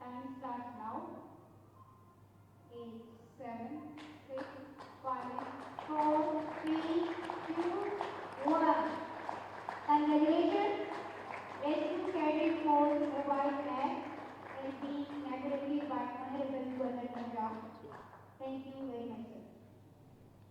Time starts now. 8, 7, 6, 5, 4, 3, 2, 1. Congratulations. Rescue Cadet Force Revised Act is being inaugurated by Honorable Governor Punjab. Thank you very much, sir.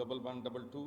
1122,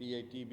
PITB,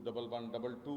1122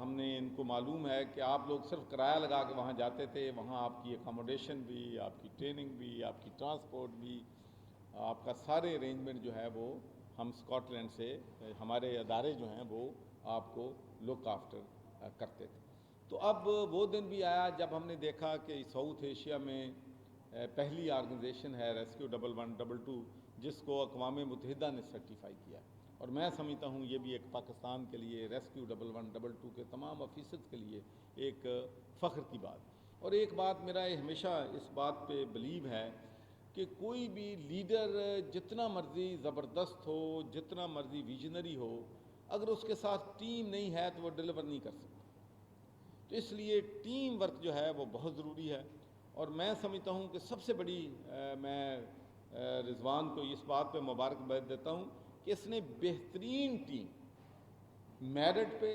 ہم نے ان کو معلوم ہے کہ آپ لوگ صرف کرایہ لگا کے وہاں جاتے تھے، وہاں آپ کی اکاموڈیشن بھی، آپ کی ٹریننگ بھی، آپ کی ٹرانسپورٹ بھی، آپ کا سارے ارینجمنٹ جو ہے وہ ہم اسکاٹ لینڈ سے ہمارے ادارے جو ہیں وہ آپ کو لک آفٹر کرتے تھے۔ تو اب وہ دن بھی آیا جب ہم نے دیکھا کہ ساؤتھ ایشیا میں پہلی آرگنائزیشن ہے ریسکیو 1112 جس کو اقوام متحدہ نے سرٹیفائی کیا، اور میں سمجھتا ہوں یہ بھی ایک پاکستان کے لیے، ریسکیو 1112 کے تمام آفیسرز کے لیے ایک فخر کی بات۔ اور ایک بات میرا ہمیشہ اس بات پہ بلیو ہے کہ کوئی بھی لیڈر جتنا مرضی زبردست ہو، جتنا مرضی ویژنری ہو، اگر اس کے ساتھ ٹیم نہیں ہے تو وہ ڈیلیور نہیں کر سکتا۔ تو اس لیے ٹیم ورک جو ہے وہ بہت ضروری ہے، اور میں سمجھتا ہوں کہ سب سے بڑی میں رضوان کو اس بات پہ مبارکباد دیتا ہوں کہ اس نے بہترین ٹیم، میرٹ پہ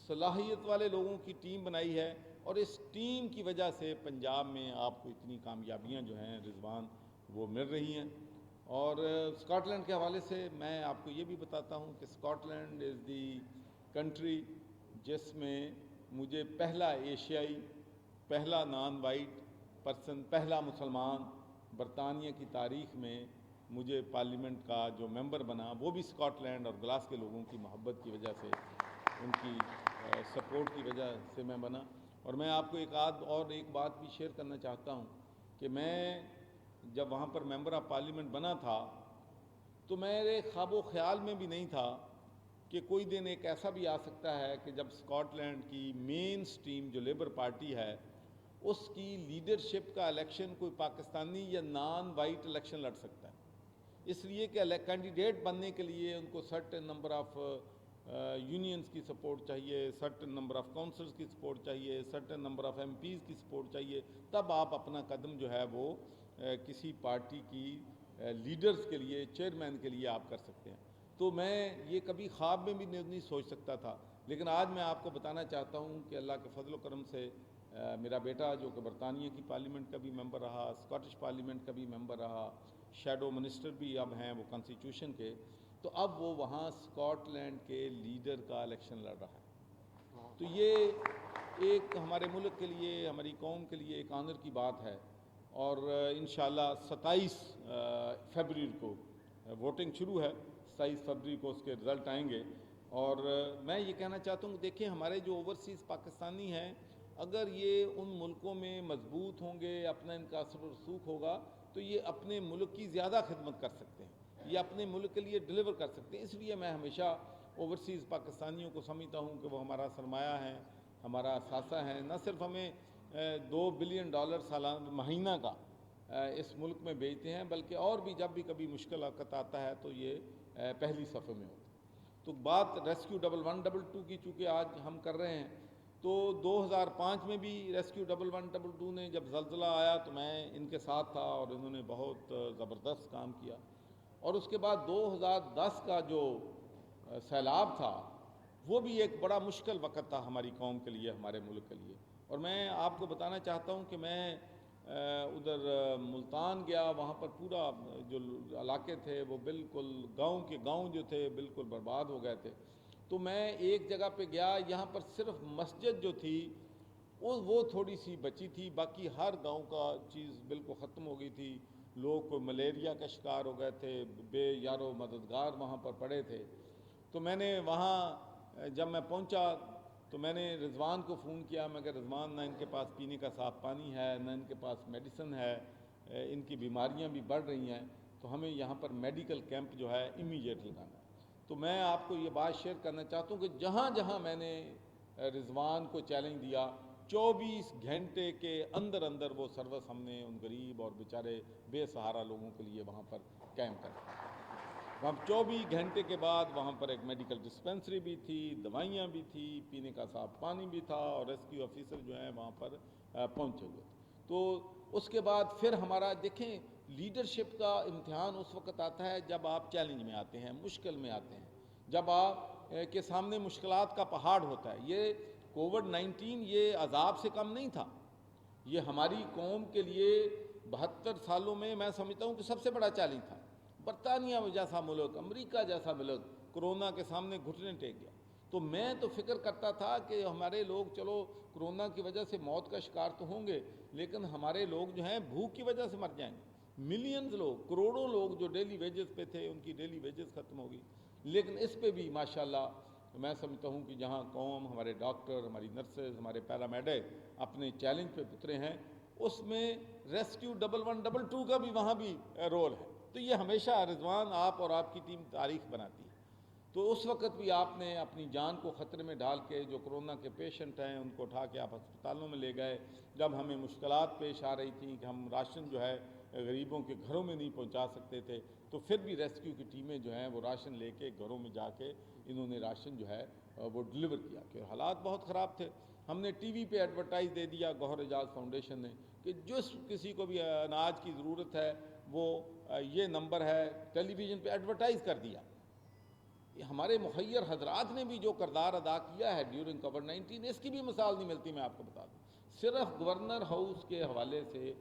صلاحیت والے لوگوں کی ٹیم بنائی ہے، اور اس ٹیم کی وجہ سے پنجاب میں آپ کو اتنی کامیابیاں جو ہیں رضوان وہ مل رہی ہیں۔ اور اسکاٹ لینڈ کے حوالے سے میں آپ کو یہ بھی بتاتا ہوں کہ Scotland is the country جس میں مجھے پہلا ایشیائی، پہلا نان وائٹ پرسن، پہلا مسلمان برطانیہ کی تاریخ میں مجھے پارلیمنٹ کا جو ممبر بنا، وہ بھی اسکاٹ لینڈ اور گلاس کے لوگوں کی محبت کی وجہ سے، ان کی سپورٹ کی وجہ سے میں بنا۔ اور میں آپ کو ایک بات بھی شیئر کرنا چاہتا ہوں کہ میں جب وہاں پر ممبر آف پارلیمنٹ بنا تھا تو میرے خواب و خیال میں بھی نہیں تھا کہ کوئی دن ایک ایسا بھی آ سکتا ہے کہ جب اسکاٹ لینڈ کی مین سٹریم جو لیبر پارٹی ہے اس کی لیڈرشپ کا الیکشن کوئی پاکستانی یا نان وائٹ الیکشن لڑ سکتا ہے۔ اس لیے کہ کینڈیڈیٹ بننے کے لیے ان کو سرٹن نمبر آف یونینز کی سپورٹ چاہیے، سرٹن نمبر آف کونسلز کی سپورٹ چاہیے، certain number of MPs کی سپورٹ چاہیے، تب آپ اپنا قدم جو ہے وہ کسی پارٹی کی لیڈرز کے لیے، چیئرمین کے لیے آپ کر سکتے ہیں۔ تو میں یہ کبھی خواب میں بھی نہیں سوچ سکتا تھا، لیکن آج میں آپ کو بتانا چاہتا ہوں کہ اللہ کے فضل و کرم سے میرا بیٹا جو کہ برطانیہ کی پارلیمنٹ کا بھی ممبر رہا، اسکاٹش پارلیمنٹ کا بھی ممبر رہا، شیڈو منسٹر بھی اب ہیں وہ کانسٹیٹیوشن کے، تو اب وہ وہاں اسکاٹ لینڈ کے لیڈر کا الیکشن لڑ رہا ہے۔ تو یہ ایک ہمارے ملک کے لیے، ہماری قوم کے لیے ایک آنر کی بات ہے، اور انشاءاللہ 27 فیبروری کو ووٹنگ شروع ہے، 27 فروری کو اس کے رزلٹ آئیں گے۔ اور میں یہ کہنا چاہتا ہوں کہ دیکھیں ہمارے جو اوورسیز پاکستانی ہیں، اگر یہ ان ملکوں میں مضبوط ہوں گے، اپنا ان کا اثر و رسوخ ہوگا تو یہ اپنے ملک کی زیادہ خدمت کر سکتے ہیں، یہ اپنے ملک کے لیے ڈیلیور کر سکتے ہیں۔ اس لیے میں ہمیشہ اوورسیز پاکستانیوں کو سمجھتا ہوں کہ وہ ہمارا سرمایہ ہے، ہمارا اثاثہ ہے، نہ صرف ہمیں $2 بلین سالانہ مہینہ کا اس ملک میں بھیجتے ہیں، بلکہ اور بھی جب بھی کبھی مشکل وقت آتا ہے تو یہ پہلی صفحے میں ہوتا ہے۔ تو بات ریسکیو 1112 کی چونکہ آج ہم کر رہے ہیں، تو 2005 میں بھی ریسکیو 1112 نے جب زلزلہ آیا تو میں ان کے ساتھ تھا، اور انہوں نے بہت زبردست کام کیا۔ اور اس کے بعد 2010 کا جو سیلاب تھا وہ بھی ایک بڑا مشکل وقت تھا ہماری قوم کے لیے، ہمارے ملک کے لیے۔ اور میں آپ کو بتانا چاہتا ہوں کہ میں ادھر ملتان گیا، وہاں پر پورا جو علاقے تھے وہ بالکل گاؤں جو تھے بالکل برباد ہو گئے تھے۔ تو میں ایک جگہ پہ گیا، یہاں پر صرف مسجد جو تھی وہ تھوڑی سی بچی تھی، باقی ہر گاؤں کا چیز بالکل ختم ہو گئی تھی، لوگ کو ملیریا کا شکار ہو گئے تھے، بے یارو مددگار وہاں پر پڑے تھے۔ تو میں نے وہاں جب میں پہنچا تو میں نے رضوان کو فون کیا، میں کہ رضوان نہ ان کے پاس پینے کا صاف پانی ہے، نہ ان کے پاس میڈیسن ہے، ان کی بیماریاں بھی بڑھ رہی ہیں، تو ہمیں یہاں پر میڈیکل کیمپ جو ہے امیڈیٹ لگانا ہے۔ تو میں آپ کو یہ بات شیئر کرنا چاہتا ہوں کہ جہاں جہاں میں نے رضوان کو چیلنج دیا، 24 گھنٹے کے اندر وہ سروس ہم نے ان غریب اور بیچارے بے سہارا لوگوں کے لیے وہاں پر کیمپ کر۔ وہاں 24 گھنٹے کے بعد وہاں پر ایک میڈیکل ڈسپنسری بھی تھی، دوائیاں بھی تھی، پینے کا صاف پانی بھی تھا، اور ریسکیو آفیسر جو ہیں وہاں پر پہنچے ہوئے تھے۔ تو اس کے بعد پھر ہمارا دیکھیں لیڈرشپ کا امتحان اس وقت آتا ہے جب آپ چیلنج میں آتے ہیں، مشکل میں آتے ہیں، جب آپ کے سامنے مشکلات کا پہاڑ ہوتا ہے۔ یہ کووڈ-19 یہ عذاب سے کم نہیں تھا، یہ ہماری قوم کے لیے 72 سالوں میں میں سمجھتا ہوں کہ سب سے بڑا چیلنج تھا۔ برطانیہ جیسا ملک، امریکہ جیسا ملک کرونا کے سامنے گھٹنے ٹیک گیا۔ تو تو میں تو فکر کرتا تھا کہ ہمارے لوگ چلو کرونا کی وجہ سے موت کا شکار تو ہوں گے، لیکن ہمارے لوگ جو ہیں بھوک کی وجہ سے مر جائیں گے. ملینز لوگ، کروڑوں لوگ جو ڈیلی ویجز پہ تھے ان کی ڈیلی ویجز ختم ہوگی. لیکن اس پہ بھی ماشاءاللہ میں سمجھتا ہوں کہ جہاں قوم، ہمارے ڈاکٹر، ہماری نرسز، ہمارے پیرامیڈک اپنے چیلنج پہ اترے ہیں، اس میں ریسکیو 1112 کا بھی وہاں بھی رول ہے. تو یہ ہمیشہ رضوان آپ اور آپ کی ٹیم تاریخ بناتی ہے. تو اس وقت بھی آپ نے اپنی جان کو خطرے میں ڈال کے جو کرونا کے پیشنٹ ہیں ان کو اٹھا کے آپ ہسپتالوں میں لے گئے. جب ہمیں مشکلات پیش آ رہی تھیں کہ ہم راشن جو ہے غریبوں کے گھروں میں نہیں پہنچا سکتے تھے، تو پھر بھی ریسکیو کی ٹیمیں جو ہیں وہ راشن لے کے گھروں میں جا کے انہوں نے راشن جو ہے وہ ڈلیور کیا. کہ حالات بہت خراب تھے. ہم نے ٹی وی پہ ایڈورٹائز دے دیا گوہر اعجاز فاؤنڈیشن نے کہ جس کسی کو بھی اناج کی ضرورت ہے وہ یہ نمبر ہے، ٹیلی ویژن پہ ایڈورٹائز کر دیا. ہمارے مخیر حضرات نے بھی جو کردار ادا کیا ہے ڈیورنگ کووڈ-19، اس کی بھی مثال نہیں ملتی. میں آپ کو بتا دوں، صرف گورنر ہاؤس کے حوالے سے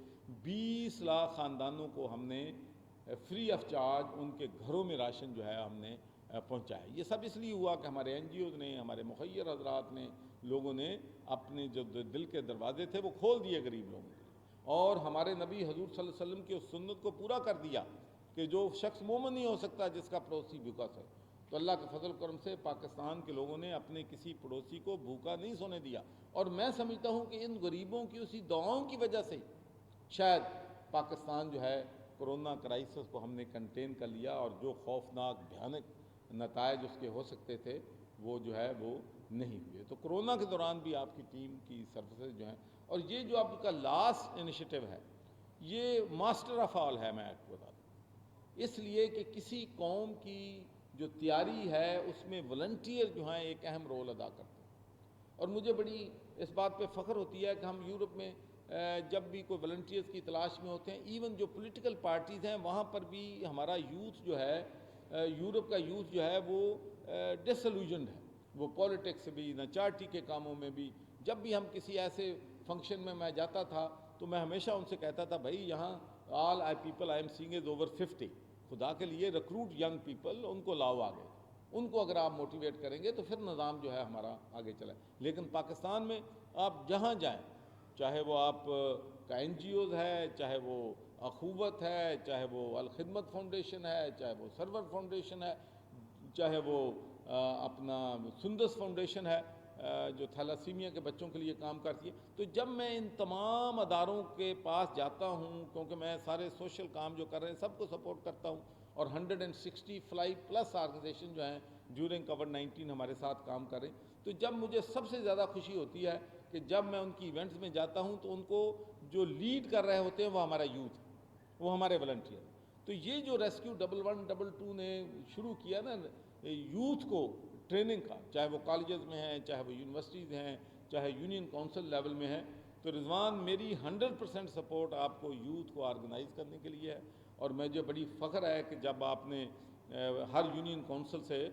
20 لاکھ خاندانوں کو ہم نے فری آف چارج ان کے گھروں میں راشن جو ہے ہم نے پہنچایا. یہ سب اس لیے ہوا کہ ہمارے این جی اوز نے، ہمارے مخیر حضرات نے، لوگوں نے اپنے جو دل کے دروازے تھے وہ کھول دیے غریب لوگوں کے. اور ہمارے نبی حضور صلی اللہ علیہ وسلم کی اس سنت کو پورا کر دیا کہ جو شخص مومن نہیں ہو سکتا جس کا پڑوسی بھوکا سوئے. تو اللہ کے فضل کرم سے پاکستان کے لوگوں نے اپنے کسی پڑوسی کو بھوکا نہیں سونے دیا. اور میں سمجھتا ہوں کہ ان غریبوں کی اسی دعاؤں کی وجہ سے شاید پاکستان جو ہے کرونا کرائسس کو ہم نے کنٹین کر لیا، اور جو خوفناک بھیانک نتائج اس کے ہو سکتے تھے وہ جو ہے وہ نہیں ہوئے. تو کرونا کے دوران بھی آپ کی ٹیم کی سروسز جو ہیں، اور یہ جو آپ کا لاسٹ انیشیٹو ہے یہ ماسٹر آف آل ہے. میں آپ کو بتا دوں اس لیے کہ کسی قوم کی جو تیاری ہے اس میں والنٹیئر جو ہیں ایک اہم رول ادا کرتے ہیں. اور مجھے بڑی اس بات پہ فخر ہوتی ہے کہ ہم یورپ میں جب بھی کوئی والنٹیئرز کی تلاش میں ہوتے ہیں، ایون جو پولیٹیکل پارٹیز ہیں وہاں پر بھی ہمارا یوتھ جو ہے، یورپ کا یوتھ جو ہے وہ ڈسلوژنڈ ہے. وہ پولیٹکس بھی نہ چارٹی کے کاموں میں بھی. جب بھی ہم کسی ایسے فنکشن میں جاتا تھا تو میں ہمیشہ ان سے کہتا تھا بھائی یہاں all people I am saying is over 50. خدا کے لیے ریکروٹ ینگ پیپل، ان کو لاؤ آگے. ان کو اگر آپ موٹیویٹ کریں گے تو پھر نظام جو ہے ہمارا آگے چلے. لیکن پاکستان میں آپ جہاں جائیں، چاہے وہ آپ کا این جی اوز ہے، چاہے وہ اخوت ہے، چاہے وہ الخدمت فاؤنڈیشن ہے، چاہے وہ سرور فاؤنڈیشن ہے، چاہے وہ اپنا سندس فاؤنڈیشن ہے جو تھیلاسیمیا کے بچوں کے لیے کام کرتی ہے. تو جب میں ان تمام اداروں کے پاس جاتا ہوں، کیونکہ میں سارے سوشل کام جو کر رہے ہیں سب کو سپورٹ کرتا ہوں، اور 165+ آرگنائزیشن جو ہیں ڈیورنگ کووڈ-19 ہمارے ساتھ کام کر رہے ہیں. تو جب مجھے سب سے زیادہ خوشی ہوتی ہے کہ جب میں ان کی ایونٹس میں جاتا ہوں تو ان کو جو لیڈ کر رہے ہوتے ہیں وہ ہمارا یوتھ ہے، وہ ہمارے والنٹیئر. تو یہ جو ریسکیو 1122 نے شروع کیا نا یوتھ کو ٹریننگ کا، چاہے وہ کالجز میں ہیں، چاہے وہ یونیورسٹیز ہیں، چاہے یونین کونسل لیول میں ہیں، تو رضوان میری 100% سپورٹ آپ کو یوتھ کو آرگنائز کرنے کے لیے ہے. اور مجھے بڑی فخر ہے کہ جب آپ نے ہر یونین کونسل سے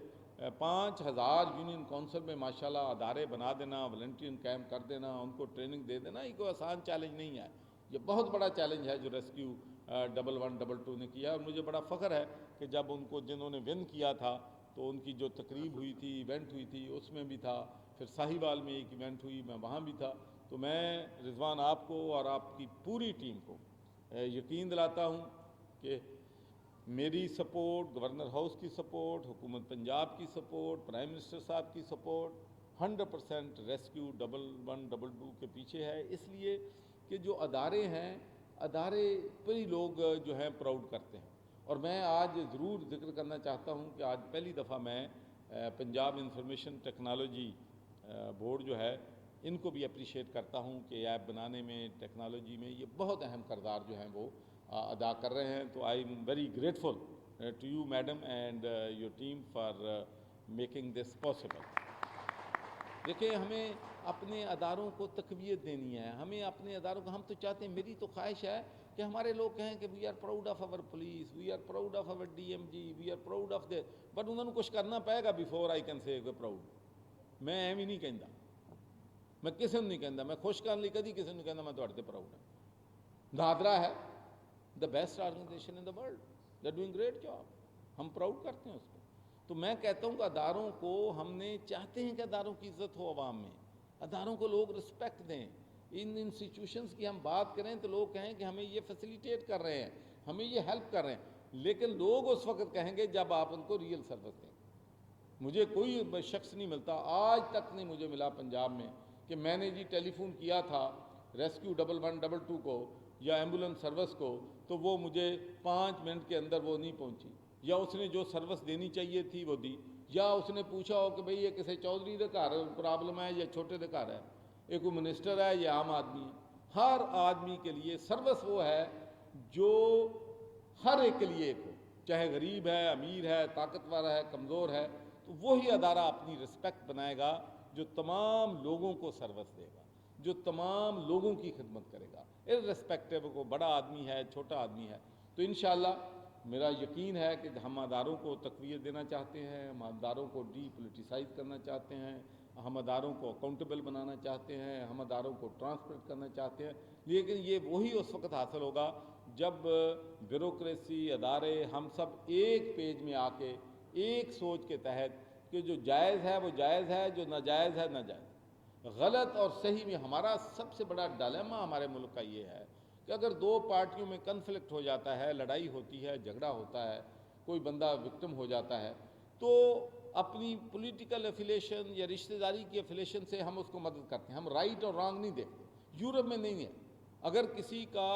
5000 یونین کونسل میں ماشاءاللہ ادارے بنا دینا، والنٹیئر کیمپ کر دینا، ان کو ٹریننگ دے دینا، یہ کوئی آسان چیلنج نہیں ہے. یہ بہت بڑا چیلنج ہے جو ریسکیو 1122 نے کیا. اور مجھے بڑا فخر ہے کہ جب ان کو جنہوں نے ون کیا تھا تو ان کی جو تقریب ہوئی تھی، ایونٹ ہوئی تھی، اس میں بھی تھا. پھر ساہیوال میں ایک ایونٹ ہوئی، میں وہاں بھی تھا. تو میں رضوان آپ کو اور آپ کی پوری ٹیم کو یقین دلاتا ہوں کہ میری سپورٹ، گورنر ہاؤس کی سپورٹ، حکومت پنجاب کی سپورٹ، پرائم منسٹر صاحب کی سپورٹ 100% ریسکیو 1122 کے پیچھے ہے. اس لیے کہ جو ادارے ہیں، ادارے پر ہی لوگ جو ہیں پراؤڈ کرتے ہیں. اور میں آج ضرور ذکر کرنا چاہتا ہوں کہ آج پہلی دفعہ میں پنجاب انفارمیشن ٹیکنالوجی بورڈ جو ہے ان کو بھی اپریشیٹ کرتا ہوں کہ ایپ بنانے میں، ٹیکنالوجی میں یہ بہت اہم کردار جو ہیں وہ ادا کر رہے ہیں. تو I am very grateful to you madam and your team for making this possible. دیکھیں ہمیں اپنے اداروں کو تقویت دینی ہے، ہمیں اپنے اداروں کو، ہم تو چاہتے ہیں، میری تو خواہش ہے کہ ہمارے لوگ کہیں کہ we are proud of our police, we are proud of our D M G, we are proud of this. But انہوں نے کچھ کرنا پائے گا before I can say proud. میں ایم ہی نہیں کہندا، میں کسی نے نہیں کہندا، میں خوش کرنے کدی کسی نے کہندا میں تہاڈے تے پراؤڈ ہوں. نادرا ہے the best organization in the world, they are doing great job. ہم پراؤڈ کرتے ہیں اس کو. تو میں کہتا ہوں کہ اداروں کو ہم نے چاہتے ہیں کہ اداروں کی عزت ہو عوام میں, اداروں کو لوگ رسپیکٹ دیں. ان انسٹیٹیوشنز کی ہم بات کریں تو لوگ کہیں کہ ہمیں یہ فیسیلیٹیٹ کر رہے ہیں, ہمیں یہ ہیلپ کر رہے ہیں, لیکن لوگ اس وقت کہیں گے جب آپ ان کو ریئل سروس دیں. مجھے کوئی شخص نہیں ملتا, آج تک نہیں مجھے ملا پنجاب میں کہ میں نے جی ٹیلی فون کیا تھا ریسکیو 1112 کو یا ایمبولینس سروس کو تو وہ مجھے 5 منٹ کے اندر وہ نہیں پہنچی, یا اس نے جو سروس دینی چاہیے تھی وہ دی, یا اس نے پوچھا ہو کہ بھئی یہ کسی چودھری دے گھر پرابلم ہے یا چھوٹے دے گھر ہے, یہ کوئی منسٹر ہے یا عام آدمی. ہر آدمی کے لیے سروس وہ ہے جو ہر ایک کے لیے ایک ہو, چاہے غریب ہے, امیر ہے, طاقتور ہے, کمزور ہے. تو وہی ادارہ اپنی رسپیکٹ بنائے گا جو تمام لوگوں کو سروس دے گا, جو تمام لوگوں کی خدمت کرے گا, ارریسپیکٹو کو بڑا آدمی ہے چھوٹا آدمی ہے. تو انشاءاللہ میرا یقین ہے کہ ہم اداروں کو تقویت دینا چاہتے ہیں, ہم اداروں کو ڈی پولیٹیسائز کرنا چاہتے ہیں, ہم اداروں کو اکاؤنٹیبل بنانا چاہتے ہیں, ہم اداروں کو ٹرانسپیرنٹ کرنا چاہتے ہیں. لیکن یہ وہی اس وقت حاصل ہوگا جب بیوروکریسی, ادارے, ہم سب ایک پیج میں آ کے ایک سوچ کے تحت کہ جو جائز ہے وہ جائز ہے, جو ناجائز ہے ناجائز. غلط اور صحیح میں ہمارا سب سے بڑا ڈائلیما ہمارے ملک کا یہ ہے کہ اگر دو پارٹیوں میں کنفلکٹ ہو جاتا ہے, لڑائی ہوتی ہے, جھگڑا ہوتا ہے, کوئی بندہ وکٹم ہو جاتا ہے, تو اپنی پولیٹیکل افیلیشن یا رشتہ داری کی افیلیشن سے ہم اس کو مدد کرتے ہیں, ہم رائٹ اور رانگ نہیں دیکھتے. یورپ میں نہیں ہے, اگر کسی کا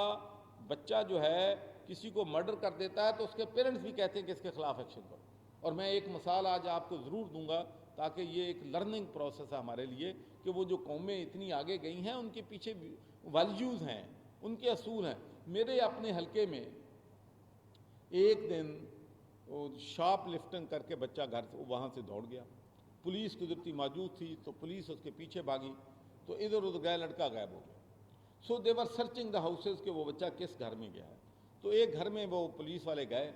بچہ جو ہے کسی کو مرڈر کر دیتا ہے تو اس کے پیرنٹس بھی کہتے ہیں کہ اس کے خلاف ایکشن کرو. اور میں ایک مثال آج آپ کو ضرور دوں گا تاکہ یہ ایک لرننگ پروسیس ہے ہمارے لیے کہ وہ جو قومیں اتنی آگے گئی ہیں ان کے پیچھے ویلیوز ہیں, ان کے اصول ہیں. میرے اپنے حلقے میں ایک دن شاپ لفٹنگ کر کے بچہ گھر سے وہاں سے دوڑ گیا, پولیس قدرتی موجود تھی تو پولیس اس کے پیچھے بھاگی, تو ادھر ادھر گیا, لڑکا غائب ہو گیا. سو دے ور سرچنگ دا ہاؤسز کہ وہ بچہ کس گھر میں گیا ہے. تو ایک گھر میں وہ پولیس والے گئے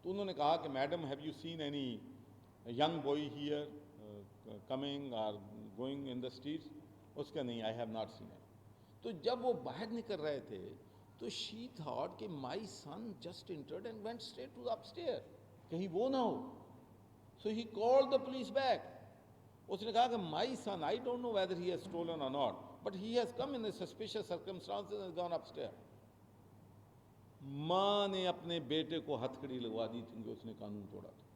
تو انہوں نے کہا کہ madam have you seen any young boy here coming اور گوئنگ ان دا اسٹریٹس. اس کا نہیں, I have not seen it. تو جب وہ باہر نکل رہے تھے تو شی تھاٹ کہ my son just entered and went straight to the upstair, کہیں وہ نہ ہو. So he called the police back. اس نے کہا کہ my son, I don't know whether he has stolen or not, but he has come in a suspicious circumstances and gone upstair. ماں نے اپنے بیٹے کو ہتھکڑی لگوا دی کیونکہ اس نے قانون توڑا تھا.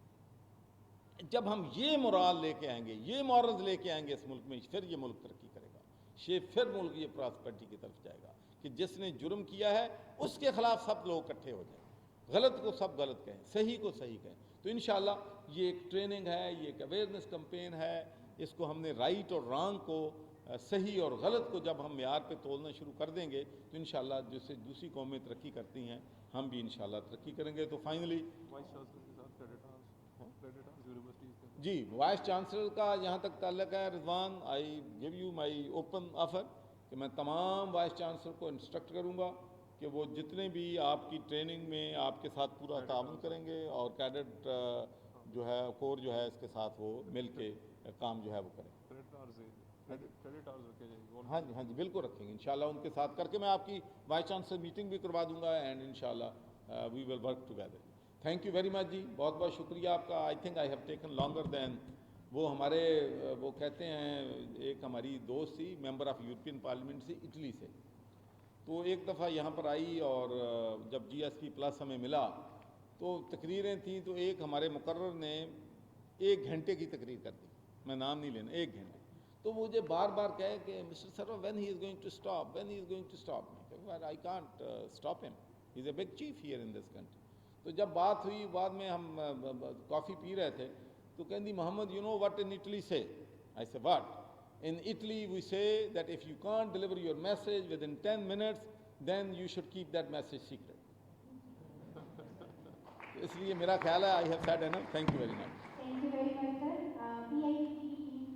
جب ہم یہ مورال لے کے آئیں گے, یہ مورلز لے کے آئیں گے اس ملک میں, پھر یہ ملک ترقی کرے گا, پھر ملک یہ پراسپرٹی کی طرف جائے گا کہ جس نے جرم کیا ہے اس کے خلاف سب لوگ اکٹھے ہو جائیں, غلط کو سب غلط کہیں, صحیح کو صحیح کہیں. تو انشاءاللہ یہ ایک ٹریننگ ہے, یہ ایک اویئرنیس کمپین ہے. اس کو ہم نے رائٹ اور رانگ کو, صحیح اور غلط کو جب ہم معیار پہ تولنا شروع کر دیں گے تو انشاءاللہ جس سے دوسری قومیں ترقی کرتی ہیں ہم بھی انشاءاللہ ترقی کریں گے. تو فائنلی وائس چانسلر کے ساتھ کریڈٹرز یونیورسٹیز کے جی, وائس چانسلر کا جہاں تک تعلق ہے Rizwan, I give you my open offer کہ میں تمام وائس چانسلر کو انسٹرکٹ کروں گا کہ وہ جتنے بھی آپ کی ٹریننگ میں آپ کے ساتھ پورا تعاون کریں گے اور کیڈٹ جو ہے کور جو ہے اس کے ساتھ وہ مل کے کام جو ہے وہ کریں. کریڈٹ آورز رکھے جائیں گے. ہاں جی, ہاں جی, بالکل رکھیں گے انشاءاللہ. ان کے ساتھ کر کے میں آپ کی وائس چانسلر میٹنگ بھی کروا دوں گا اینڈ انشاءاللہ we will work together. Thank you very much جی, بہت بہت شکریہ آپ کا. I think I have taken longer than وہ ہمارے وہ کہتے ہیں ایک ہماری دوست تھی ممبر آف یورپین پارلیمنٹ سے, اٹلی سے, تو ایک دفعہ یہاں پر آئی اور جب جی ایس پی پلس ہمیں ملا تو تقریریں تھیں, تو ایک ہمارے مقرر نے 1 گھنٹے کی تقریر کر دی, میں نام نہیں لینا, 1 گھنٹے. تو مجھے بار بار کہے کہ Mr Sarwar when he is going to stop, when he is going to stop. I can't stop him, he is a big chief here in this country. تو جب بات ہوئی, بعد میں ہم کافی پی رہے تھے, تو کہندی Muhammad you know what in Italy سے. I say what. In Italy we say that if you can't deliver your message within 10 minutes then you should keep that message secret. اس لیے میرا خیال ہے I have said enough. Thank you very much. Thank you very much, sir. PICT team